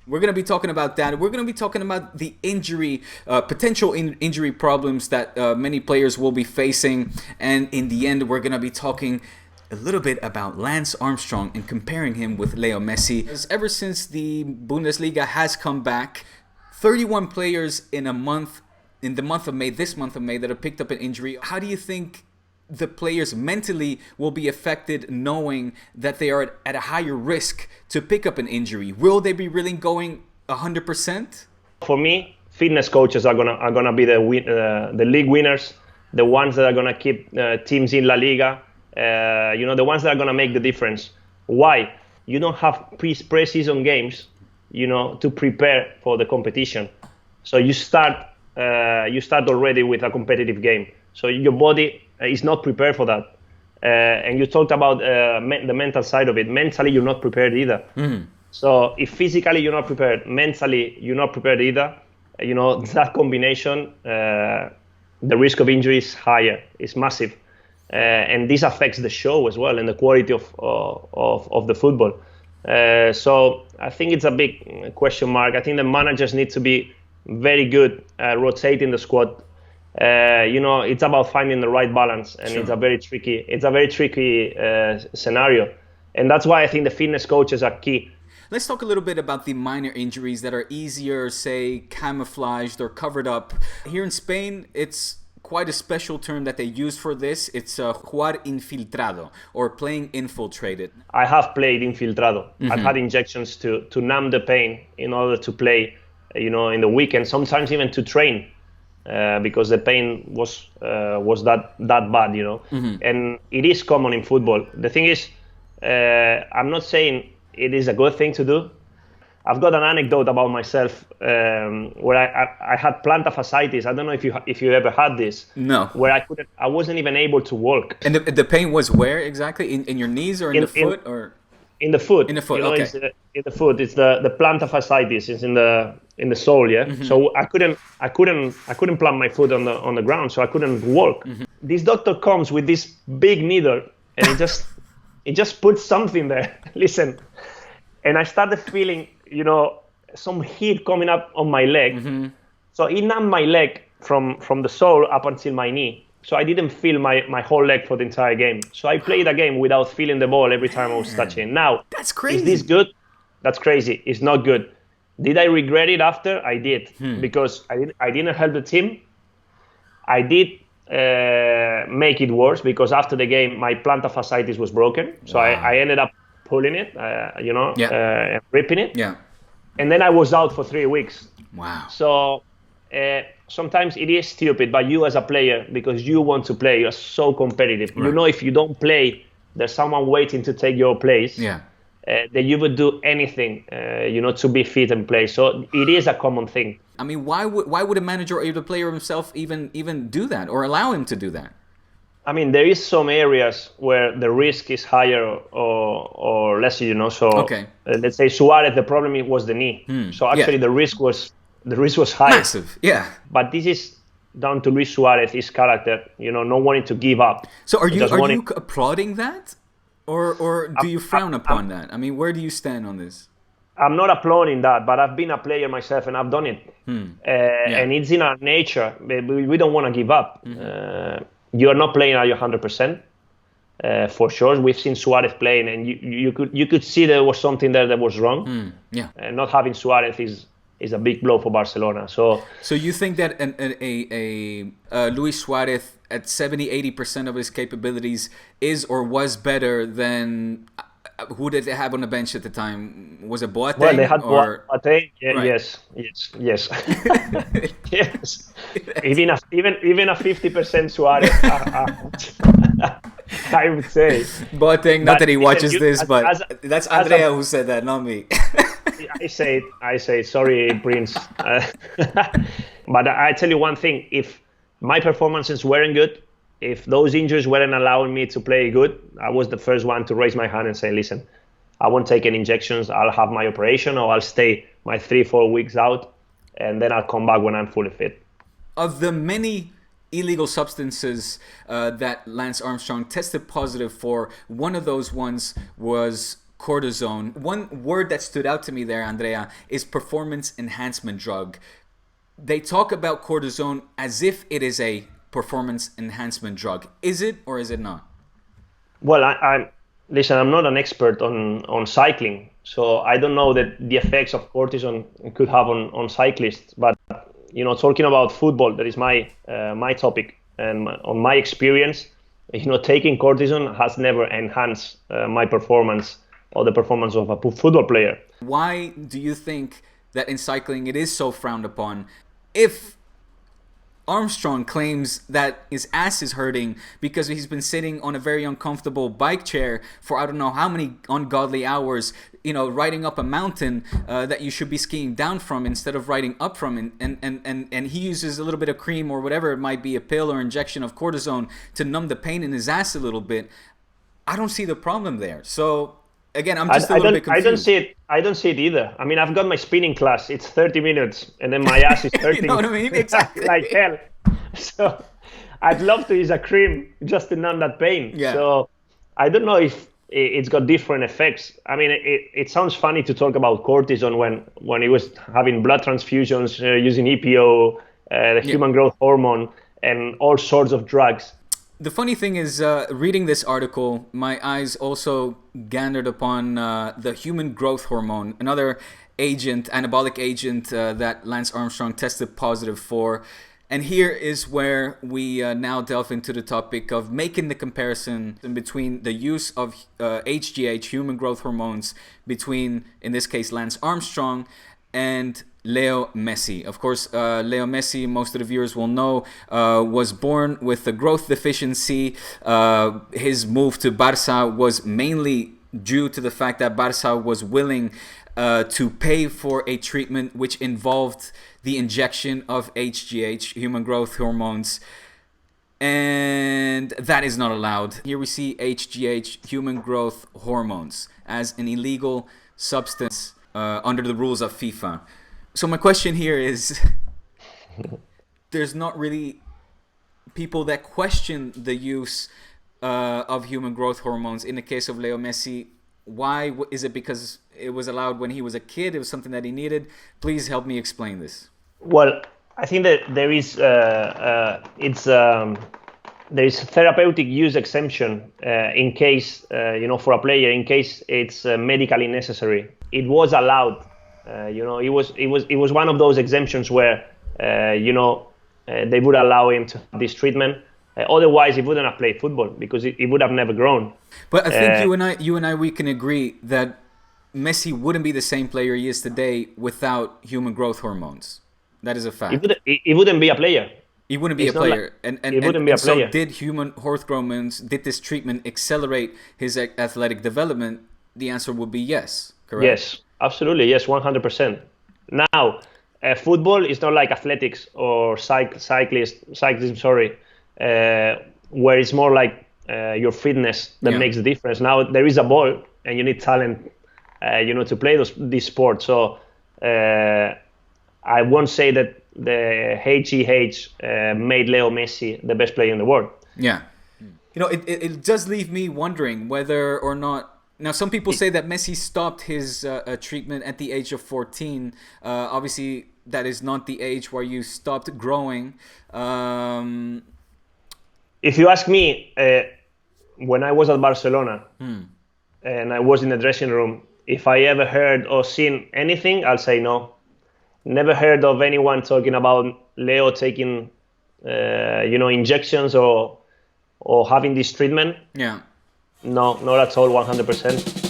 We're going to be talking about that. We're going to be talking about the injury, potential injury problems that many players will be facing. And in the end, we're going to be talking a little bit about Lance Armstrong and comparing him with Leo Messi. Ever since the Bundesliga has come back, 31 players in the month of May, that have picked up an injury. How do you think the players mentally will be affected knowing that they are at a higher risk to pick up an injury? Will they be really going 100%? For me, fitness coaches are gonna be the league winners, the ones that are gonna keep teams in La Liga. The ones that are gonna make the difference. Why? You don't have pre-season games, to prepare for the competition. So you start already with a competitive game. So your body is not prepared for that. And you talked about the mental side of it. Mentally, you're not prepared either. Mm-hmm. So if physically you're not prepared, mentally you're not prepared either, that combination, the risk of injury is higher, it's massive. And this affects the show as well and the quality of the football. So I think it's a big question mark. I think the managers need to be very good at rotating the squad. It's about finding the right balance, and sure. It's a very tricky scenario, and that's why I think the fitness coaches are key. Let's talk a little bit about the minor injuries that are easier, say, camouflaged or covered up. Here in Spain, it's quite a special term that they use for this. It's jugar infiltrado, or playing infiltrated. I have played infiltrado. Mm-hmm. I've had injections to numb the pain in order to play, in the weekend, sometimes even to train. Because the pain was that bad, mm-hmm. And it is common in football. The thing is, I'm not saying it is a good thing to do. I've got an anecdote about myself where I had plantar fasciitis. I don't know if you ever had this. No. Where I wasn't even able to walk. And the pain was where exactly? In your knees or in the foot or? In the foot. In the foot. Okay. It's in the foot. It's the plantar fasciitis. It's in the sole. Yeah. Mm-hmm. So I couldn't plant my foot on the ground. So I couldn't walk. Mm-hmm. This doctor comes with this big needle and it just puts something there. Listen, and I started feeling some heat coming up on my leg. Mm-hmm. So it numbed my leg from the sole up until my knee. So I didn't feel my whole leg for the entire game. So I played a game without feeling the ball every time I was touching. Now, that's crazy. Is this good? That's crazy. It's not good. Did I regret it after? I did, because I didn't help the team. I did make it worse because after the game, my plantar fasciitis was broken. So wow. I ended up pulling it, ripping it. Yeah. And then I was out for 3 weeks. Wow. So sometimes it is stupid, but you as a player, because you want to play, you're so competitive. Right. If you don't play, there's someone waiting to take your place. Yeah. That you would do anything, to be fit and play. So it is a common thing. I mean, why would a manager or the player himself even do that or allow him to do that? I mean, there is some areas where the risk is higher or less, So okay. Let's say Suarez, the problem was the knee. So actually the risk was high. Massive, yeah. But this is down to Luis Suarez, his character, not wanting to give up. So are you applauding that? Or do you frown upon that? I mean, where do you stand on this? I'm not applauding that, but I've been a player myself and I've done it. And it's in our nature. We don't want to give up. Mm-hmm. You're not playing at your 100%, for sure. We've seen Suarez playing, and you could see there was something there that was wrong. And not having Suarez is a big blow for Barcelona. So you think that a Luis Suarez at 70-80% of his capabilities is or was better than who did they have on the bench at the time? Was it Boateng? Well, they had Boateng. Yeah, right. Yes. Yes. Even a 50% Suarez, I would say. Boateng, not that he watches this, but that's Andrea who said that, not me. I say it. Sorry, Prince. But I tell you one thing: if my performances weren't good, if those injuries weren't allowing me to play good, I was the first one to raise my hand and say, listen, I won't take any injections. I'll have my operation, or I'll stay my 3-4 weeks out, and then I'll come back when I'm fully fit. Of the many illegal substances that Lance Armstrong tested positive for. One of those ones was cortisone. One word that stood out to me there, Andrea, is performance enhancement drug. They talk about cortisone as if it is a performance enhancement drug. Is it or is it not? Well, listen, I'm not an expert on cycling, so I don't know that the effects of cortisone could have on cyclists. But talking about football, that is my topic, and on my experience, taking cortisone has never enhanced my performance or the performance of a football player. Why do you think that in cycling it is so frowned upon? If Armstrong claims that his ass is hurting because he's been sitting on a very uncomfortable bike chair for I don't know how many ungodly hours, riding up a mountain that you should be skiing down from instead of riding up from, and he uses a little bit of cream or whatever it might be, a pill or injection of cortisone to numb the pain in his ass a little bit. I don't see the problem there. So again, I'm just a little bit confused. I don't see it either. I mean, I've got my spinning class. It's 30 minutes, and then my ass is hurting. You know what I mean? Exactly. Like hell. So I'd love to use a cream just to numb that pain. Yeah. So I don't know if it's got different effects. I mean, it sounds funny to talk about cortisone when he was having blood transfusions, using EPO, the human growth hormone, and all sorts of drugs. The funny thing is, reading this article, my eyes also gathered upon the human growth hormone, another anabolic agent that Lance Armstrong tested positive for. And here is where we now delve into the topic of making the comparison between the use of HGH, human growth hormones, between, in this case, Lance Armstrong and Leo Messi. Of course, Leo Messi, most of the viewers will know, was born with a growth deficiency. His move to Barca was mainly due to the fact that Barca was willing to pay for a treatment which involved the injection of HGH, human growth hormones, and that is not allowed. Here we see HGH, human growth hormones, as an illegal substance under the rules of FIFA. So my question here is, there's not really people that question the use of human growth hormones. In the case of Leo Messi, why is it because it was allowed when he was a kid? It was something that he needed. Please help me explain this. Well, I think that there is there is therapeutic use exemption in case for a player, in case it's medically necessary. It was allowed. It was one of those exemptions where they would allow him to have this treatment. Otherwise, he wouldn't have played football because he would have never grown. But I think you and I, we can agree that Messi wouldn't be the same player he is today without human growth hormones. That is a fact. He wouldn't be a player. He wouldn't be a player. He wouldn't be a player. So did human growth hormones, did this treatment accelerate his athletic development? The answer would be yes, correct? Yes, absolutely. Yes, 100%. Now, football is not like athletics or cyclism, where it's more like your fitness that makes the difference. Now, there is a ball and you need talent, to play this sport. So I won't say that the HGH made Leo Messi the best player in the world. Yeah. It does leave me wondering whether or not. Now, some people say that Messi stopped his treatment at the age of 14. Obviously, that is not the age where you stopped growing. If you ask me, when I was at Barcelona and I was in the dressing room, if I ever heard or seen anything, I'll say no. Never heard of anyone talking about Leo taking, injections or having this treatment. Yeah. No, not at all, 100%.